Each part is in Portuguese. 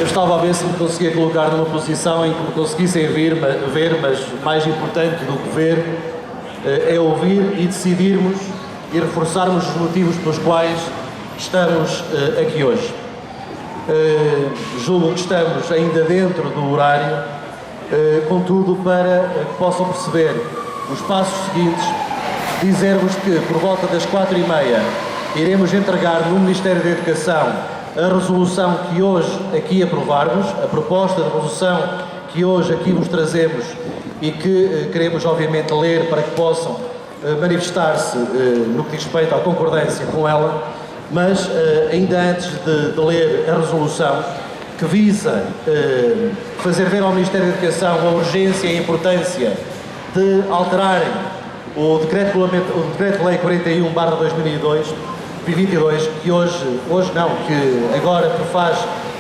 Eu estava a ver se me conseguia colocar numa posição em que me conseguissem ver, mas mais importante do que ver é ouvir e decidirmos e reforçarmos os motivos pelos quais estamos aqui hoje. Julgo que estamos ainda dentro do horário, contudo, para que possam perceber os passos seguintes, dizer-vos que por volta das 4h30 iremos entregar no Ministério da Educação a resolução que hoje aqui aprovarmos, a proposta de resolução que hoje aqui vos trazemos e que queremos obviamente ler para que possam manifestar-se no que diz respeito à concordância com ela, mas ainda antes de ler a resolução que visa fazer ver ao Ministério da Educação a urgência e a importância de alterarem o Decreto-Lei 41/2022, que que agora faz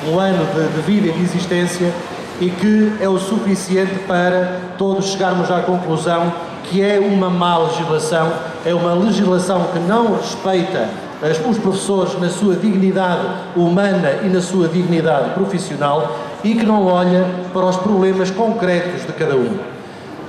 um ano de vida e de existência e que é o suficiente para todos chegarmos à conclusão que é uma má legislação, é uma legislação que não respeita os professores na sua dignidade humana e na sua dignidade profissional e que não olha para os problemas concretos de cada um.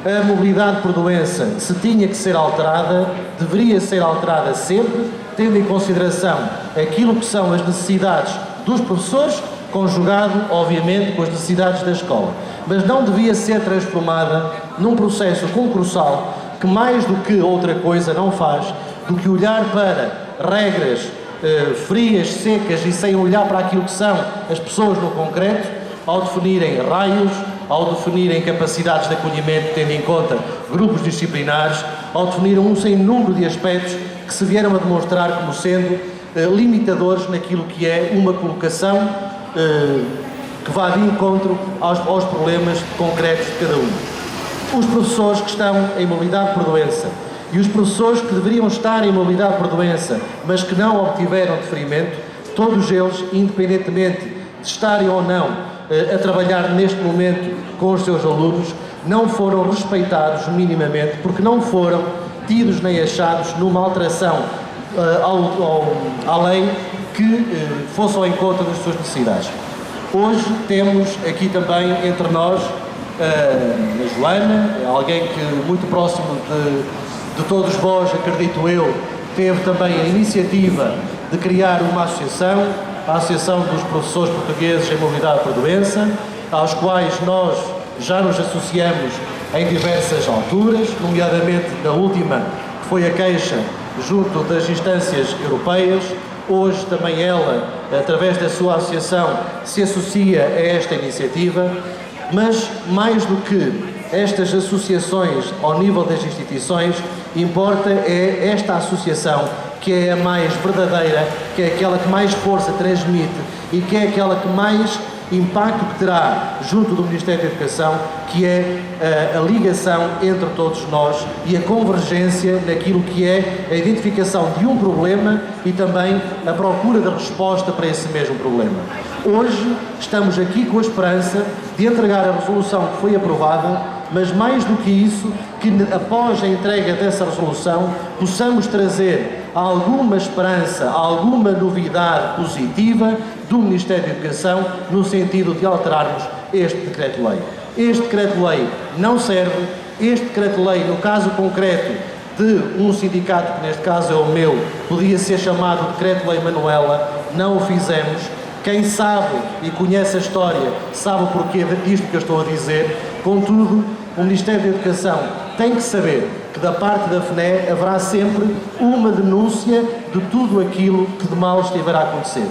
A mobilidade por doença, se tinha que ser alterada, deveria ser alterada sempre, tendo em consideração aquilo que são as necessidades dos professores, conjugado, obviamente, com as necessidades da escola. Mas não devia ser transformada num processo concursal que, mais do que outra coisa, não faz do que olhar para regras frias, secas e sem olhar para aquilo que são as pessoas no concreto, ao definirem raios, ao definirem capacidades de acolhimento, tendo em conta grupos disciplinares, ao definir um sem número de aspectos que se vieram a demonstrar como sendo limitadores naquilo que é uma colocação que vá de encontro aos problemas concretos de cada um. Os professores que estão em mobilidade por doença e os professores que deveriam estar em mobilidade por doença, mas que não obtiveram deferimento, todos eles, independentemente de estarem ou não a trabalhar neste momento com os seus alunos, não foram respeitados minimamente, porque não foram tidos nem achados numa alteração à lei que fosse ao encontro das suas necessidades. Hoje temos aqui também entre nós a Joana, alguém que muito próximo de todos vós, acredito eu, teve também a iniciativa de criar uma associação, a Associação dos Professores Portugueses em Mobilidade por Doença, aos quais nós já nos associamos em diversas alturas, nomeadamente na última, que foi a queixa junto das instâncias europeias. Hoje também ela, através da sua associação, se associa a esta iniciativa, mas mais do que estas associações ao nível das instituições, importa é esta associação que é a mais verdadeira, que é aquela que mais força transmite e que é aquela que mais impacto que terá junto do Ministério da Educação, que é a ligação entre todos nós e a convergência naquilo que é a identificação de um problema e também a procura de resposta para esse mesmo problema. Hoje estamos aqui com a esperança de entregar a resolução que foi aprovada, mas mais do que isso, que após a entrega dessa resolução possamos trazer alguma esperança, alguma novidade positiva do Ministério da Educação no sentido de alterarmos este Decreto-Lei. Este Decreto-Lei não serve, este Decreto-Lei, no caso concreto de um sindicato, que neste caso é o meu, podia ser chamado Decreto-Lei Manuela, não o fizemos. Quem sabe e conhece a história sabe o porquê disto que eu estou a dizer. Contudo, o Ministério da Educação tem que saber que da parte da FNE haverá sempre uma denúncia de tudo aquilo que de mal estiver a acontecer.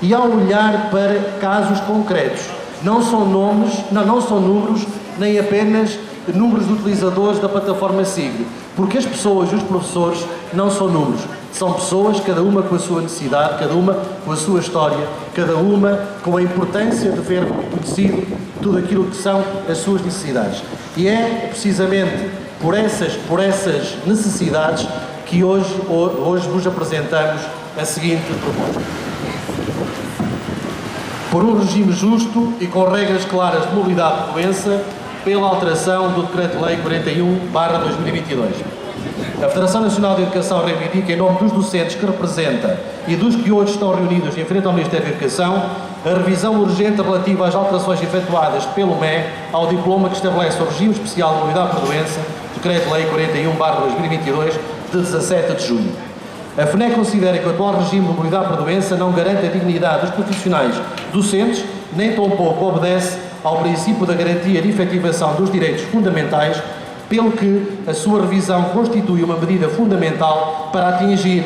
E ao olhar para casos concretos, não são números, nem apenas números de utilizadores da plataforma SIG, porque as pessoas e os professores não são números, são pessoas, cada uma com a sua necessidade, cada uma com a sua história, cada uma com a importância de ver conhecido tudo aquilo que são as suas necessidades. E é precisamente por essas necessidades que hoje vos apresentamos a seguinte proposta. Por um regime justo e com regras claras de mobilidade de doença, pela alteração do Decreto-Lei 41/2022. A Federação Nacional de Educação reivindica, em nome dos docentes que representa e dos que hoje estão reunidos em frente ao Ministério da Educação, a revisão urgente relativa às alterações efetuadas pelo ME ao diploma que estabelece o regime especial de mobilidade por doença, Decreto-Lei 41/2022, de 17 de junho. A FNE considera que o atual regime de mobilidade por doença não garante a dignidade dos profissionais docentes, nem tampouco obedece ao princípio da garantia de efetivação dos direitos fundamentais, pelo que a sua revisão constitui uma medida fundamental para atingir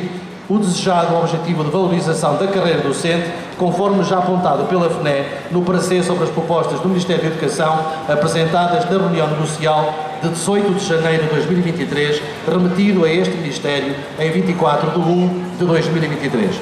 o desejado objetivo de valorização da carreira docente, conforme já apontado pela FNE no parecer sobre as propostas do Ministério da Educação apresentadas na reunião negocial de 18 de janeiro de 2023, remetido a este Ministério em 24 de 1 de 2023.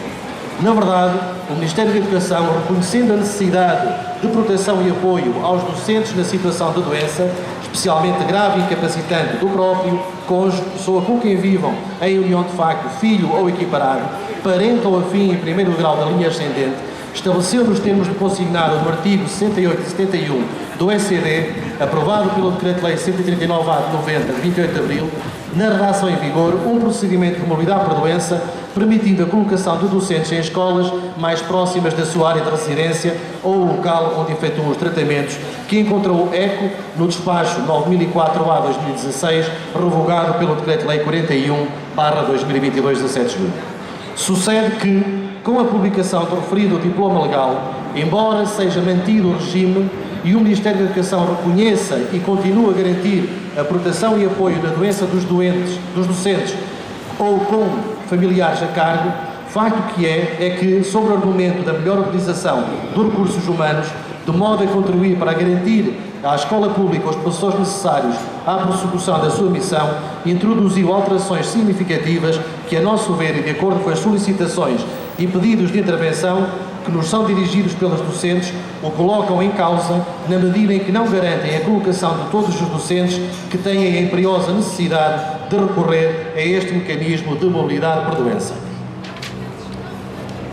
Na verdade, o Ministério da Educação, reconhecendo a necessidade de proteção e apoio aos docentes na situação de doença, especialmente grave e incapacitante do próprio cônjuge, pessoa com quem vivam em união de facto, filho ou equiparado, parente ou afim em primeiro grau da linha ascendente, estabeleceu nos termos de consignado no artigo 68 e 71 do SCD, aprovado pelo Decreto-Lei 139/A de 90, de 28 de abril, na redação em vigor, um procedimento de mobilidade por doença, permitindo a colocação de docentes em escolas mais próximas da sua área de residência ou o local onde efetuam os tratamentos, que encontrou eco no despacho 9004/2016, revogado pelo Decreto-Lei 41/2022, 17 de julho. Sucede que, com a publicação do referido diploma legal, embora seja mantido o regime e o Ministério da Educação reconheça e continue a garantir a proteção e apoio na doença dos docentes ou com familiares a cargo, facto que é que, sob o argumento da melhor utilização dos recursos humanos, de modo a contribuir para garantir à escola pública os professores necessários à prossecução da sua missão, introduziu alterações significativas que, a nosso ver e de acordo com as solicitações e pedidos de intervenção que nos são dirigidos pelos docentes, o colocam em causa na medida em que não garantem a colocação de todos os docentes que têm a imperiosa necessidade de recorrer a este mecanismo de mobilidade por doença.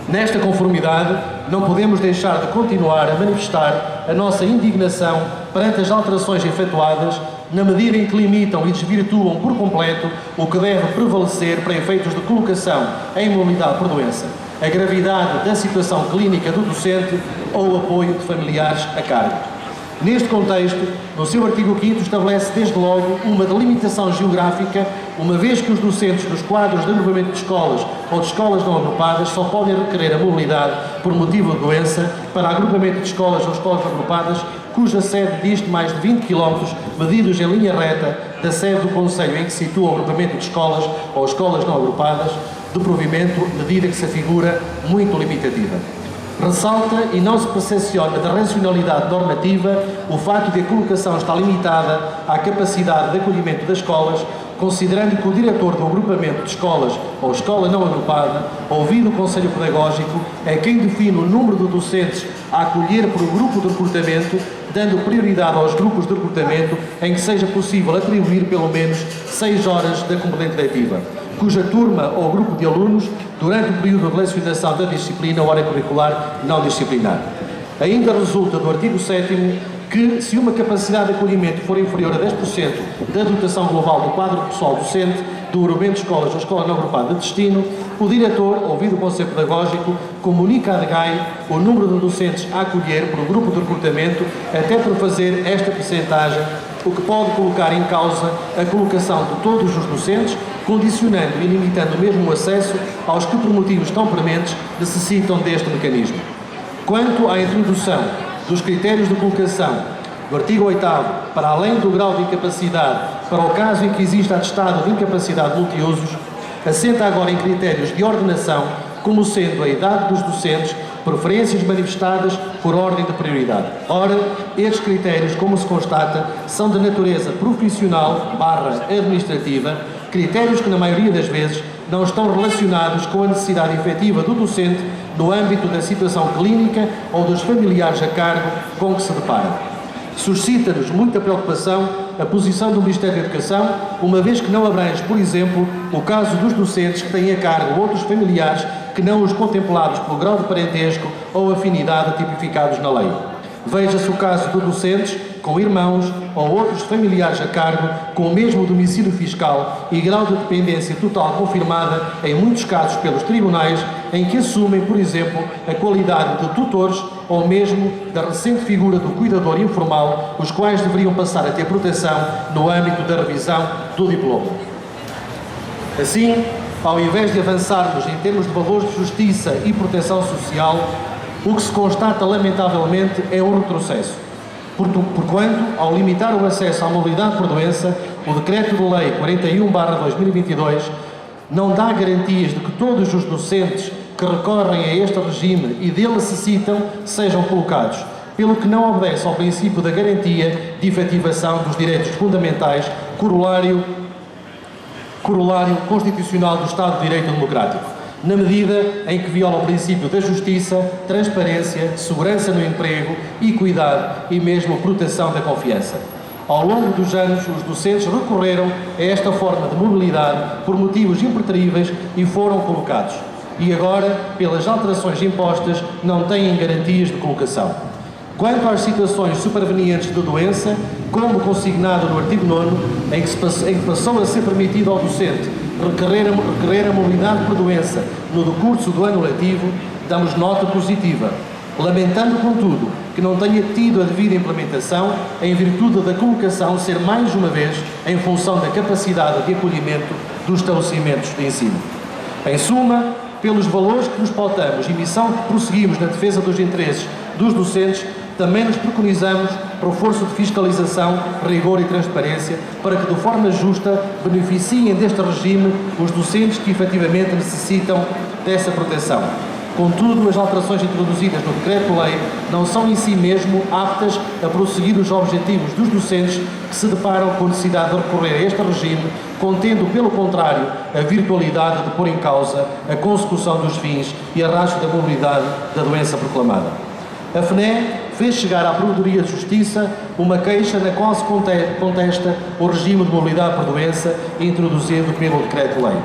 Nesta conformidade, não podemos deixar de continuar a manifestar a nossa indignação perante as alterações efetuadas, na medida em que limitam e desvirtuam por completo o que deve prevalecer para efeitos de colocação em mobilidade por doença: a gravidade da situação clínica do docente ou o apoio de familiares a cargo. Neste contexto, no seu artigo 5º estabelece desde logo uma delimitação geográfica, uma vez que os docentes dos quadros de agrupamento de escolas ou de escolas não agrupadas só podem requerer a mobilidade por motivo de doença para agrupamento de escolas ou escolas agrupadas cuja sede diste mais de 20 km, medidos em linha reta da sede do Conselho em que se situa o agrupamento de escolas ou escolas não agrupadas, de provimento, medida que se afigura muito limitativa. Ressalta e não se percepciona da racionalidade normativa o facto de a colocação estar limitada à capacidade de acolhimento das escolas, considerando que o diretor do agrupamento de escolas ou escola não agrupada, ouvido o Conselho Pedagógico, é quem define o número de docentes a acolher por grupo de recrutamento, dando prioridade aos grupos de recrutamento em que seja possível atribuir pelo menos 6 horas da componente letiva, cuja turma ou grupo de alunos, durante o período de lecionação da disciplina ou hora curricular não disciplinar. Ainda resulta do artigo 7º que, se uma capacidade de acolhimento for inferior a 10% da dotação global do quadro pessoal docente do agrupamento de escolas ou escola não agrupada de destino, o diretor, ouvido o Conselho Pedagógico, comunica à DGAI o número de docentes a acolher por grupo de recrutamento, até por fazer esta percentagem, o que pode colocar em causa a colocação de todos os docentes, condicionando e limitando mesmo o acesso aos que, por motivos tão prementes, necessitam deste mecanismo. Quanto à introdução dos critérios de colocação do artigo 8º, para além do grau de incapacidade, para o caso em que exista atestado de incapacidade multiusos, assenta agora em critérios de ordenação, como sendo a idade dos docentes, preferências manifestadas por ordem de prioridade. Ora, estes critérios, como se constata, são de natureza profissional/administrativa, critérios que, na maioria das vezes, não estão relacionados com a necessidade efetiva do docente no âmbito da situação clínica ou dos familiares a cargo com que se depara. Suscita-nos muita preocupação a posição do Ministério da Educação, uma vez que não abrange, por exemplo, o caso dos docentes que têm a cargo outros familiares que não os contemplados pelo grau de parentesco ou afinidade tipificados na lei. Veja-se o caso de docentes com irmãos ou outros familiares a cargo, com o mesmo domicílio fiscal e grau de dependência total confirmada, em muitos casos pelos tribunais, em que assumem, por exemplo, a qualidade de tutores ou mesmo da recente figura do cuidador informal, os quais deveriam passar a ter proteção no âmbito da revisão do diploma. Assim, ao invés de avançarmos em termos de valores de justiça e proteção social, o que se constata lamentavelmente é um retrocesso. Porquanto, ao limitar o acesso à mobilidade por doença, o Decreto de Lei 41/2022 não dá garantias de que todos os docentes que recorrem a este regime e dele necessitam sejam colocados, pelo que não obedece ao princípio da garantia de efetivação dos direitos fundamentais, corolário constitucional do Estado de Direito Democrático, na medida em que viola o princípio da justiça, transparência, segurança no emprego, equidade e mesmo proteção da confiança. Ao longo dos anos, os docentes recorreram a esta forma de mobilidade por motivos impreteríveis e foram colocados. E agora, pelas alterações impostas, não têm garantias de colocação. Quanto às situações supervenientes de doença, como consignado no artigo 9º, em que passou a ser permitido ao docente requerer a mobilidade por doença no decurso do ano letivo, damos nota positiva, lamentando, contudo, que não tenha tido a devida implementação em virtude da colocação ser mais uma vez em função da capacidade de acolhimento dos estabelecimentos de ensino. Em suma, pelos valores que nos pautamos e missão que prosseguimos na defesa dos interesses dos docentes, também nos preconizamos reforço de fiscalização, rigor e transparência, para que, de forma justa, beneficiem deste regime os docentes que efetivamente necessitam dessa proteção. Contudo, as alterações introduzidas no Decreto-Lei não são em si mesmo aptas a prosseguir os objetivos dos docentes que se deparam com a necessidade de recorrer a este regime, contendo, pelo contrário, a virtualidade de pôr em causa a consecução dos fins e arrasto da mobilidade da doença proclamada. A FNE fez chegar à Provedoria de Justiça uma queixa na qual se contesta o regime de mobilidade por doença introduzido pelo Decreto-Lei.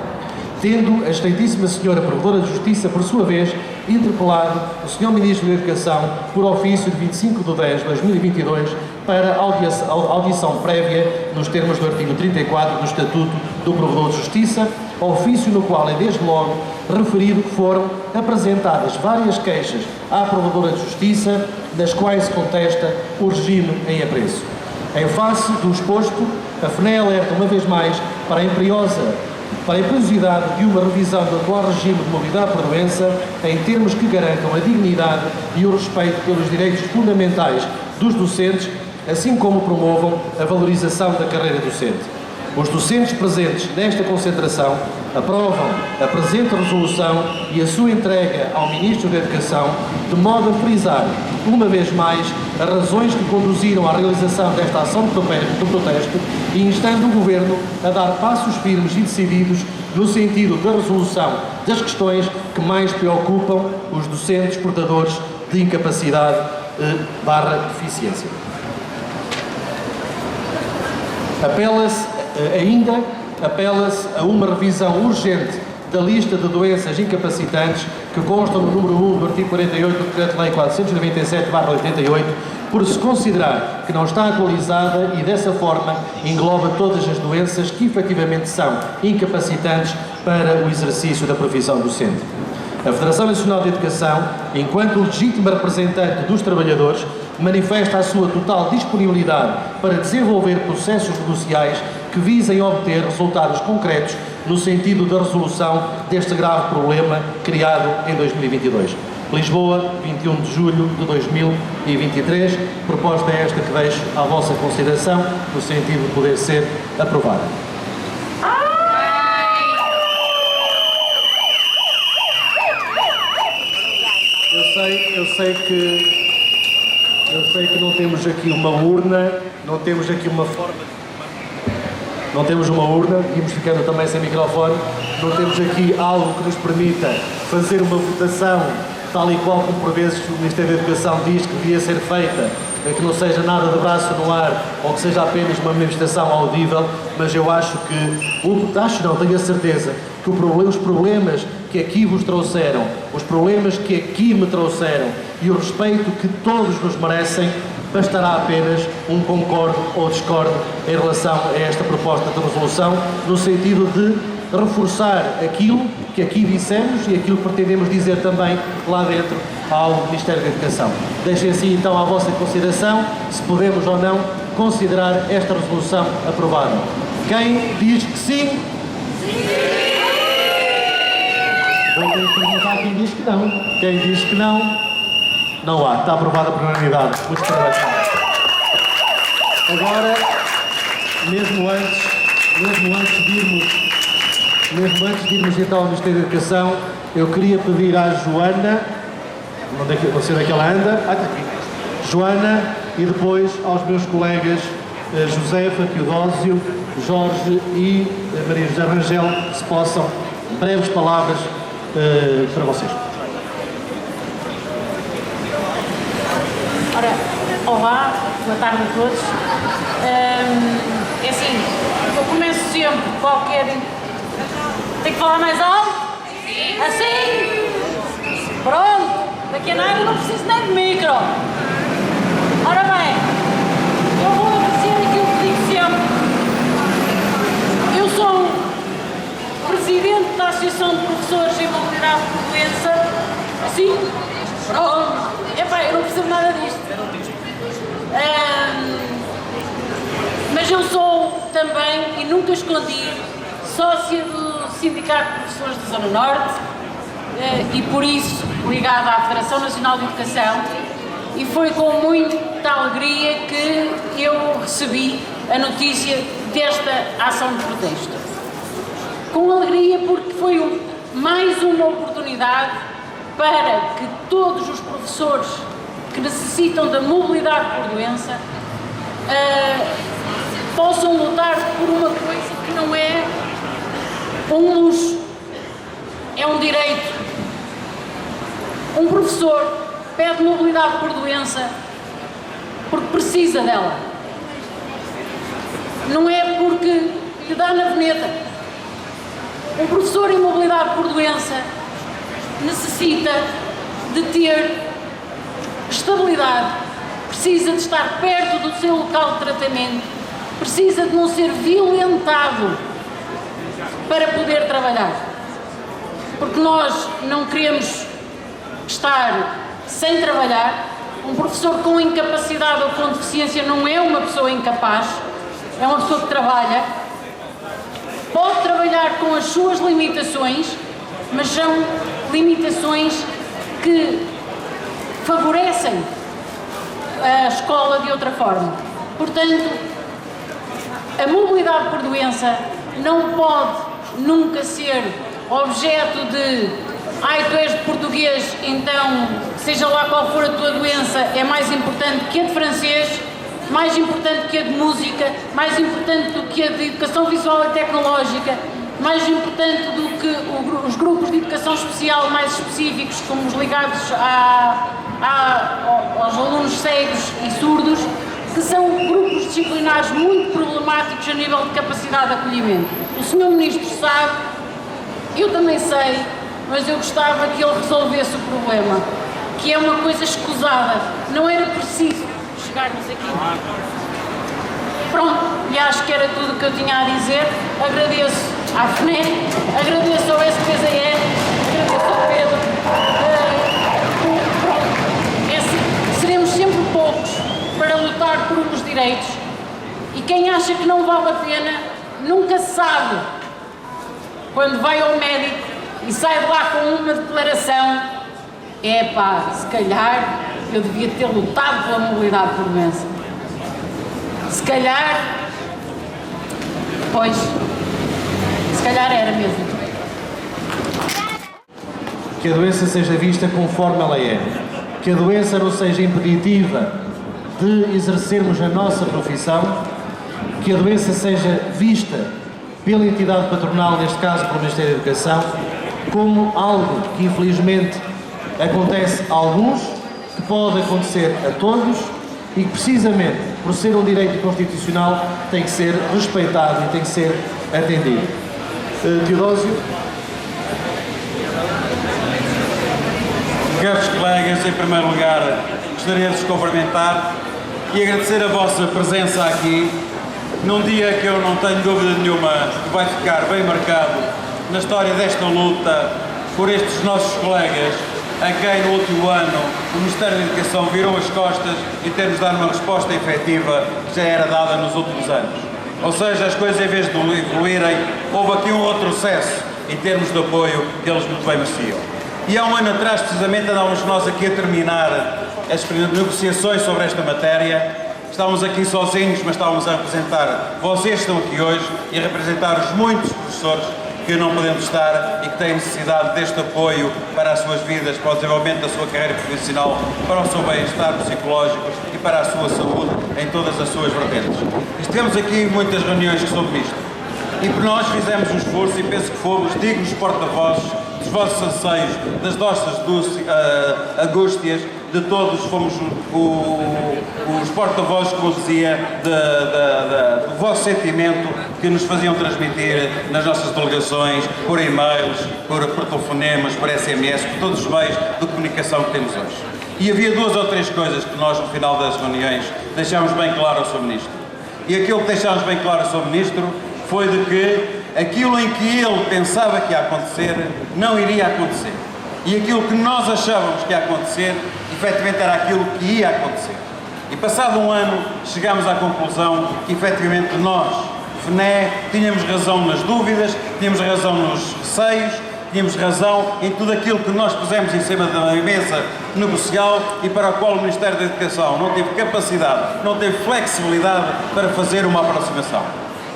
Tendo a excelentíssima Senhora Provedora de Justiça, por sua vez, interpelado o Sr. Ministro da Educação por ofício de 25/10/2022 para audição prévia nos termos do artigo 34 do Estatuto do Provedor de Justiça, ofício no qual é desde logo referido que foram apresentadas várias queixas à Provedora de Justiça, das quais se contesta o regime em apreço. Em face do exposto, a FNE alerta uma vez mais para a imperiosidade de uma revisão do atual regime de mobilidade por doença em termos que garantam a dignidade e o respeito pelos direitos fundamentais dos docentes, assim como promovam a valorização da carreira docente. Os docentes presentes nesta concentração aprovam a presente resolução e a sua entrega ao Ministro da Educação, de modo a frisar, uma vez mais, as razões que conduziram à realização desta ação de protesto e instando o Governo a dar passos firmes e decididos no sentido da resolução das questões que mais preocupam os docentes portadores de incapacidade /deficiência. Apela-se a uma revisão urgente da lista de doenças incapacitantes que constam no número 1 do artigo 48 do Decreto-Lei 497/88, por se considerar que não está atualizada e, dessa forma, engloba todas as doenças que efetivamente são incapacitantes para o exercício da profissão docente. A Federação Nacional de Educação, enquanto legítima representante dos trabalhadores, manifesta a sua total disponibilidade para desenvolver processos negociais que visem obter resultados concretos no sentido da resolução deste grave problema criado em 2022. Lisboa, 21 de julho de 2023, proposta esta que deixo à vossa consideração, no sentido de poder ser aprovada. Eu sei que não temos aqui uma urna, não temos aqui uma forma de... Não temos uma urna, íamos ficando também sem microfone, não temos aqui algo que nos permita fazer uma votação tal e qual como por vezes o Ministério da Educação diz que devia ser feita, que não seja nada de braço no ar ou que seja apenas uma manifestação audível, mas eu acho que, tenho a certeza, que os problemas que aqui vos trouxeram, os problemas que aqui me trouxeram e o respeito que todos nos merecem, bastará apenas um concordo ou discordo em relação a esta proposta de resolução, no sentido de reforçar aquilo que aqui dissemos e aquilo que pretendemos dizer também lá dentro ao Ministério da Educação. Deixem assim então à vossa consideração se podemos ou não considerar esta resolução aprovada. Quem diz que sim? Vou ter que perguntar quem diz que não. Quem diz que não? Não há. Está aprovada por unanimidade. Muitos parabéns. Agora, mesmo antes de irmos então ao Ministério da Educação, eu queria pedir à Joana, não sei onde é que ela anda, está aqui. Joana, e depois aos meus colegas Josefa, Teodósio, Jorge e Maria José Rangel, se possam, breves palavras para vocês. Ora, olá, boa tarde a todos. É assim, eu começo sempre qualquer... Tem que falar mais alto? Sim. Assim? Pronto, daqui a nada eu não preciso nem de micro. Ora bem, eu vou agradecer aquilo que digo sempre. Eu sou presidente da Associação de Professores em Mobilidade Portuense. Assim? Pronto. Epá, eu não percebo nada disto. Mas eu sou também, e nunca escondi, sócia do Sindicato de Professores da Zona Norte e por isso ligada à Federação Nacional de Educação, e foi com muita alegria que eu recebi a notícia desta ação de protesto. Com alegria porque foi mais uma oportunidade para que todos os professores que necessitam da mobilidade por doença possam lutar por uma coisa que não é um luxo, é um direito. Um professor pede mobilidade por doença porque precisa dela. Não é porque lhe dá na veneta. Um professor em mobilidade por doença necessita de ter estabilidade, precisa de estar perto do seu local de tratamento, precisa de não ser violentado para poder trabalhar. Porque nós não queremos estar sem trabalhar. Um professor com incapacidade ou com deficiência não é uma pessoa incapaz, é uma pessoa que trabalha, pode trabalhar com as suas limitações, mas são limitações que favorecem a escola de outra forma. Portanto, a mobilidade por doença não pode nunca ser objeto de tu és de português, então seja lá qual for a tua doença, é mais importante que a de francês, mais importante que a de música, mais importante do que a de educação visual e tecnológica, mais importante do que os grupos de educação especial mais específicos, como os ligados aos alunos cegos e surdos, que são grupos disciplinares muito problemáticos a nível de capacidade de acolhimento. O Sr. Ministro sabe, eu também sei, mas eu gostava que ele resolvesse o problema, que é uma coisa escusada, não era preciso chegarmos aqui. Pronto, e acho que era tudo o que eu tinha a dizer. Agradeço à FNEC, agradeço ao SPZR, agradeço ao Pedro. Pronto, seremos sempre poucos para lutar por uns direitos, e quem acha que não vale a pena, nunca sabe. Quando vai ao médico e sai de lá com uma declaração, se calhar eu devia ter lutado pela mobilidade por doença. Se calhar, pois, se calhar era mesmo. Que a doença seja vista conforme ela é. Que a doença não seja impeditiva de exercermos a nossa profissão. Que a doença seja vista pela entidade patronal, neste caso pelo Ministério da Educação, como algo que infelizmente acontece a alguns, que pode acontecer a todos e que precisamente por ser um direito constitucional tem que ser respeitado e tem que ser atendido. Teodósio. Caros colegas, em primeiro lugar gostaria de vos cumprimentar e agradecer a vossa presença aqui num dia que eu não tenho dúvida nenhuma que vai ficar bem marcado na história desta luta por estes nossos colegas a quem no último ano o Ministério da Educação virou as costas em termos de dar uma resposta efetiva que já era dada nos últimos anos. Ou seja, as coisas em vez de evoluírem, houve aqui um retrocesso em termos de apoio que eles muito bem mereciam. E há um ano atrás, precisamente, andávamos nós aqui a terminar as negociações sobre esta matéria. Estávamos aqui sozinhos, mas estávamos a representar vocês que estão aqui hoje e a representar os muitos professores que não podemos estar e que têm necessidade deste apoio para as suas vidas, para o desenvolvimento da sua carreira profissional, para o seu bem-estar psicológico e para a sua saúde em todas as suas vertentes. Estivemos aqui muitas reuniões sobre isto e por nós fizemos um esforço e penso que fomos dignos porta-vozes dos vossos anseios, das nossas angústias, de todos fomos os porta-vozes, como dizia, do vosso sentimento que nos faziam transmitir nas nossas delegações, por e-mails, por telefonemas, por SMS, por todos os meios de comunicação que temos hoje. E havia 2 ou 3 coisas que nós, no final das reuniões, deixámos bem claro ao Sr. Ministro. E aquilo que deixámos bem claro ao Sr. Ministro foi de que aquilo em que ele pensava que ia acontecer, não iria acontecer. E aquilo que nós achávamos que ia acontecer, efetivamente era aquilo que ia acontecer. E passado um ano, chegámos à conclusão que efetivamente nós, FNE, tínhamos razão nas dúvidas, tínhamos razão nos receios, tínhamos razão em tudo aquilo que nós pusemos em cima da mesa negocial e para o qual o Ministério da Educação não teve capacidade, não teve flexibilidade para fazer uma aproximação.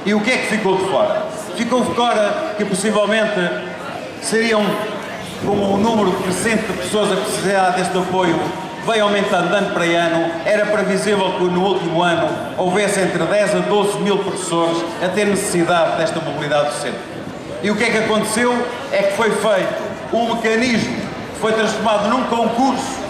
E o que é que ficou de fora? Ficou de fora que possivelmente seriam, como o número crescente de pessoas a precisar deste apoio veio aumentando ano para ano, era previsível que no último ano houvesse entre 10 a 12 mil professores a ter necessidade desta mobilidade docente. E o que é que aconteceu? É que foi feito um mecanismo que foi transformado num concurso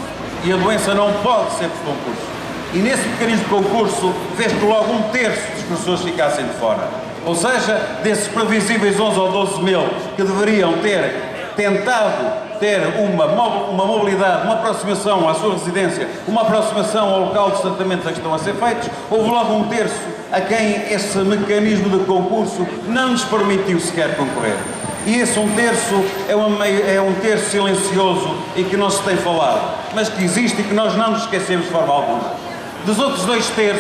e a doença não pode ser de concurso. E nesse mecanismo de concurso fez que logo 1/3 dos professores ficassem de fora. Ou seja, desses previsíveis 11 ou 12 mil que deveriam ter tentado ter uma mobilidade, uma aproximação à sua residência, uma aproximação ao local dos tratamentos a que estão a ser feitos, houve logo 1/3 a quem esse mecanismo de concurso não lhes permitiu sequer concorrer. E esse 1/3 é um terço silencioso e que não se tem falado, mas que existe e que nós não nos esquecemos de forma alguma. Dos outros 2/3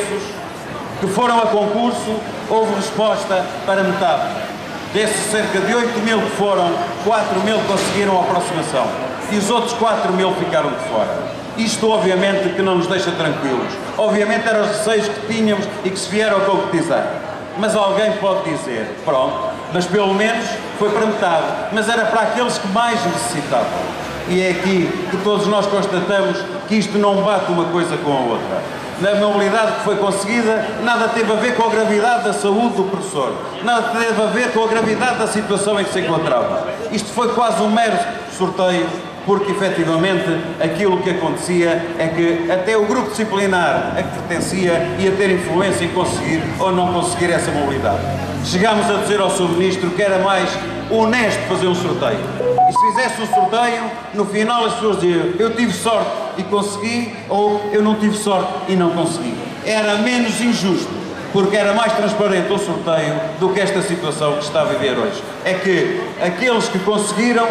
que foram a concurso, houve resposta para metade. Desses cerca de 8 mil que foram, 4 mil conseguiram a aproximação e os outros 4 mil ficaram de fora. Isto obviamente que não nos deixa tranquilos. Obviamente eram os receios que tínhamos e que se vieram a concretizar. Mas alguém pode dizer, pronto, mas pelo menos foi para metade, mas era para aqueles que mais necessitavam. E é aqui que todos nós constatamos que isto não bate uma coisa com a outra. Na mobilidade que foi conseguida, nada teve a ver com a gravidade da saúde do professor, nada teve a ver com a gravidade da situação em que se encontrava. Isto foi quase um mero sorteio, porque efetivamente aquilo que acontecia é que até o grupo disciplinar a que pertencia ia ter influência em conseguir ou não conseguir essa mobilidade. Chegámos a dizer ao Sr. Ministro que era mais honesto fazer um sorteio. E se fizesse um sorteio, no final as pessoas diziam, eu tive sorte e consegui, ou eu não tive sorte e não consegui. Era menos injusto, porque era mais transparente o sorteio do que esta situação que está a viver hoje. É que aqueles que conseguiram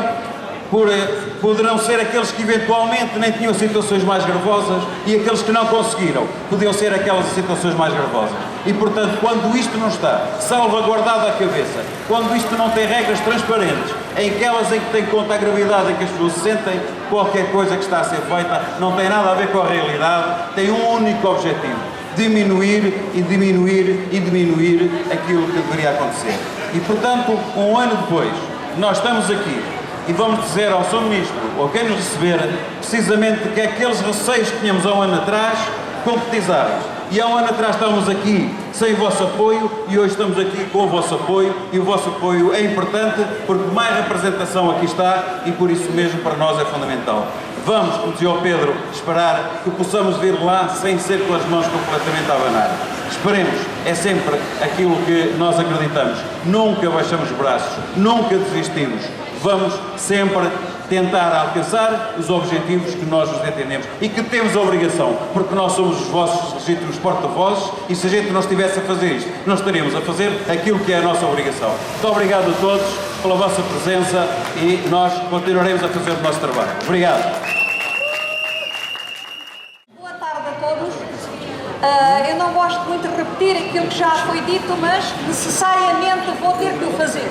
poderão ser aqueles que eventualmente nem tinham situações mais gravosas e aqueles que não conseguiram podiam ser aquelas situações mais gravosas. E, portanto, quando isto não está salvaguardado à cabeça, quando isto não tem regras transparentes, em aquelas em que tem conta a gravidade em que as pessoas se sentem, qualquer coisa que está a ser feita não tem nada a ver com a realidade, tem um único objetivo: diminuir e diminuir e diminuir aquilo que deveria acontecer. E, portanto, um ano depois, nós estamos aqui e vamos dizer ao Sr. Ministro, ou quem nos receber, precisamente que aqueles receios que tínhamos há um ano atrás concretizaram. E há um ano atrás estávamos aqui sem o vosso apoio e hoje estamos aqui com o vosso apoio, e o vosso apoio é importante porque mais representação aqui está e por isso mesmo para nós é fundamental. Vamos, como dizia o Pedro, esperar que possamos vir lá sem ser com as mãos completamente a abanar. Esperemos, é sempre aquilo que nós acreditamos. Nunca baixamos os braços, nunca desistimos. Vamos sempre tentar alcançar os objetivos que nós nos entendemos e que temos a obrigação, porque nós somos os vossos legítimos porta-vozes e se a gente não estivesse a fazer isto, não estaríamos a fazer aquilo que é a nossa obrigação. Muito obrigado a todos pela vossa presença e nós continuaremos a fazer o nosso trabalho. Obrigado. Boa tarde a todos. Eu não gosto muito de repetir aquilo que já foi dito, mas necessariamente vou ter que o fazer.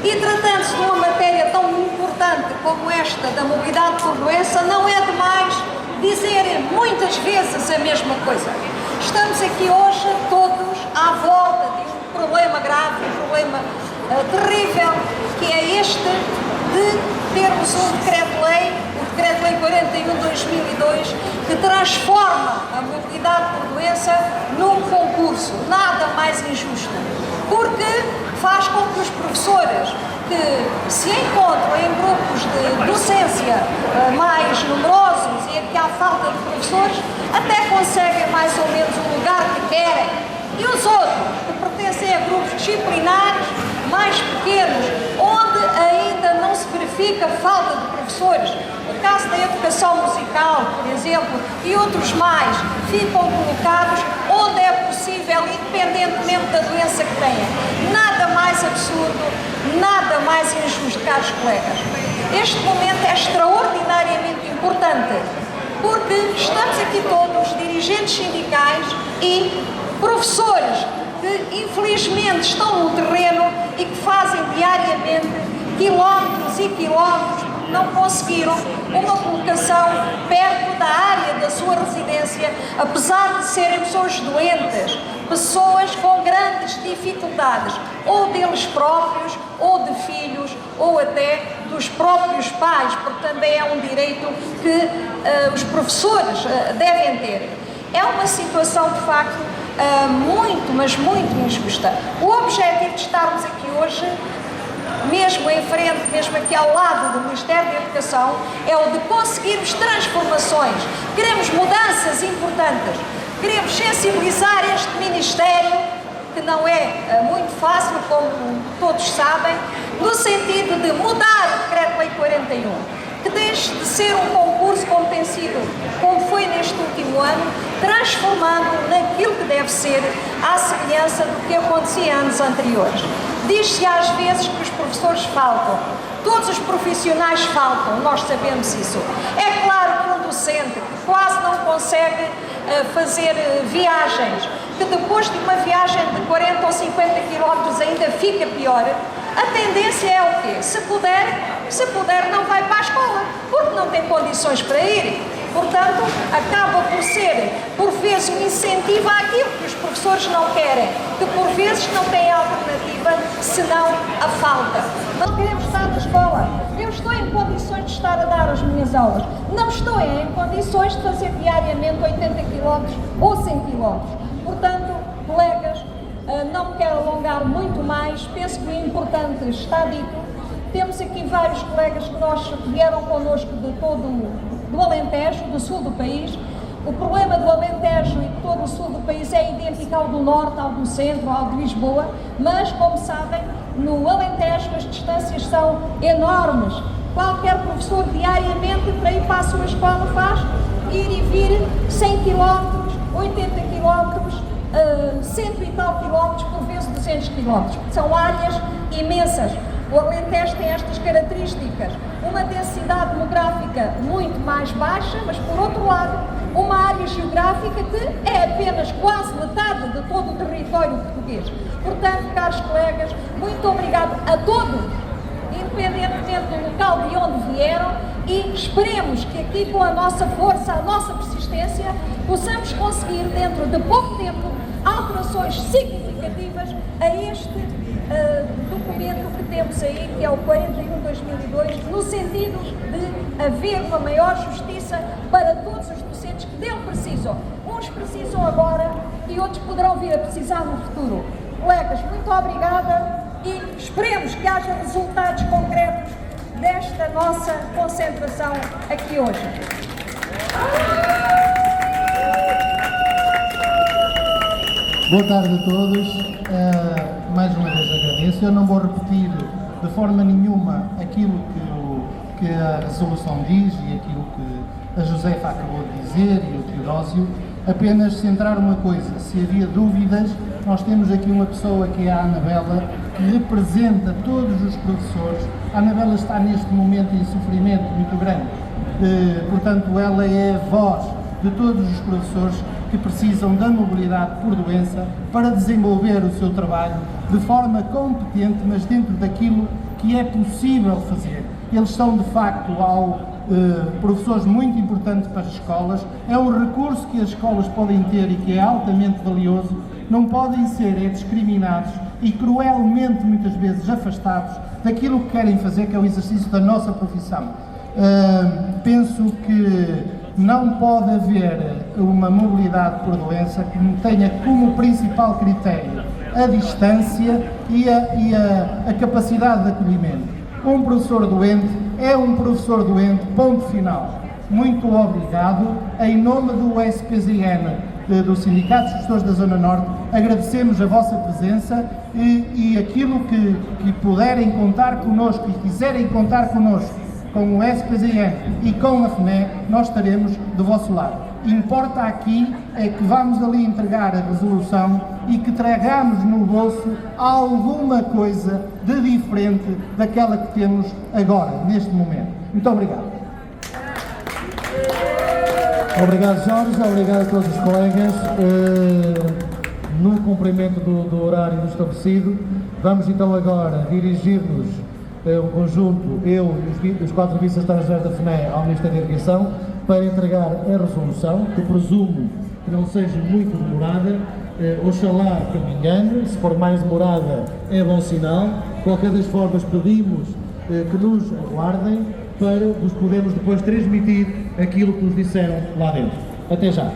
E tratando-se de uma matéria tão importante como esta da mobilidade por doença, não é demais dizer muitas vezes a mesma coisa. Estamos aqui hoje todos à volta de um problema grave, um problema terrível, que é este de termos um decreto-lei, o Decreto-Lei 41/2002, que transforma a mobilidade por doença num concurso, nada mais injusto, porque faz com que os professores que se encontram em grupos de docência mais numerosos e em que há falta de professores, até conseguem mais ou menos o lugar que querem. E os outros, que pertencem a grupos disciplinares mais pequenos, onde ainda não se verifica falta de professores, o caso da educação musical, por exemplo, e outros mais, ficam colocados onde é possível, independentemente da doença que tenham. Nada mais absurdo, nada mais injusto, caros colegas. Este momento é extraordinariamente importante, porque estamos aqui todos, dirigentes sindicais e professores, que infelizmente estão no terreno e que fazem diariamente quilómetros e quilómetros, não conseguiram uma colocação perto da área da sua residência, apesar de serem pessoas doentes, pessoas com grandes dificuldades, ou deles próprios, ou de filhos, ou até dos próprios pais, porque também é um direito que os professores devem ter. É uma situação, de facto, muito, mas muito injusta. O objetivo de estarmos aqui hoje, mesmo em frente, mesmo aqui ao lado do Ministério da Educação, é o de conseguirmos transformações. Queremos mudanças importantes, queremos sensibilizar este Ministério, que não é muito fácil, como todos sabem, no sentido de mudar o Decreto-Lei 41, que deixe de ser um concurso como tem sido, como foi neste último ano, transformando naquilo que deve ser à semelhança do que acontecia em anos anteriores. Diz-se às vezes que os professores faltam, todos os profissionais faltam, nós sabemos isso. É claro que um docente que quase não consegue fazer viagens, que depois de uma viagem de 40 ou 50 km ainda fica pior, a tendência é o quê? Se puder não vai para a escola, porque não tem condições para ir. Portanto, acaba por ser, por vezes, um incentivo àquilo que os professores não querem, que por vezes não têm alternativa, senão a falta. Nós queremos estar na escola. Eu estou em condições de estar a dar as minhas aulas. Não estou em condições de fazer diariamente 80 km ou 100 km. Portanto, colegas, não me quero alongar muito mais. Penso que o importante está dito. Temos aqui vários colegas que vieram connosco de todo do Alentejo, do sul do país. O problema do Alentejo e de todo o sul do país é idêntico ao do norte, ao do centro, ao de Lisboa, mas, como sabem, no Alentejo as distâncias são enormes. Qualquer professor diariamente para ir para a sua escola faz ir e vir 100 km, 80 km, 100 e tal quilómetros, por vezes 200 km. São áreas imensas. O Alentejo tem estas características, uma densidade demográfica muito mais baixa, mas por outro lado, uma área geográfica que é apenas quase metade de todo o território português. Portanto, caros colegas, muito obrigado a todos, independentemente do local de onde vieram, e esperemos que aqui com a nossa força, a nossa persistência, possamos conseguir dentro de pouco tempo alterações significativas a este documento que temos aí, que é o 41/2002, no sentido de haver uma maior justiça para todos os docentes que dele precisam. Uns precisam agora e outros poderão vir a precisar no futuro. Colegas, muito obrigada e esperemos que haja resultados concretos desta nossa concentração aqui hoje. Boa tarde a todos. Mais uma vez agradeço. Eu não vou repetir de forma nenhuma aquilo que que a resolução diz e aquilo que a Josefa acabou de dizer e o Teodósio, apenas centrar uma coisa: se havia dúvidas, nós temos aqui uma pessoa que é a Anabela, que representa todos os professores. A Anabela está neste momento em sofrimento muito grande, portanto ela é a voz de todos os professores que precisam da mobilidade por doença para desenvolver o seu trabalho de forma competente, mas dentro daquilo que é possível fazer. Eles são de facto professores muito importantes para as escolas, é um recurso que as escolas podem ter e que é altamente valioso. Não podem ser discriminados e cruelmente muitas vezes afastados daquilo que querem fazer, que é o exercício da nossa profissão. Penso que não pode haver uma mobilidade por doença que tenha como principal critério a distância e a capacidade de acolhimento. Um professor doente é um professor doente, ponto final. Muito obrigado. Em nome do SPZN, do Sindicato dos Professores da Zona Norte, agradecemos a vossa presença e aquilo que puderem contar connosco e quiserem contar connosco, com o SPZN e com a FNE, nós estaremos do vosso lado. Importa aqui é que vamos ali entregar a resolução e que tragamos no bolso alguma coisa de diferente daquela que temos agora, neste momento. Muito obrigado. Obrigado, Jorge, obrigado a todos os colegas. No cumprimento do horário estabelecido, vamos então agora dirigir-nos um conjunto, eu e os 4 vice-secretários da FNE, ao Ministério da Educação, para entregar a resolução, que presumo que não seja muito demorada. Oxalá que me engane, se for mais demorada é bom sinal. De qualquer das formas, pedimos que nos aguardem para vos podermos depois transmitir aquilo que nos disseram lá dentro. Até já.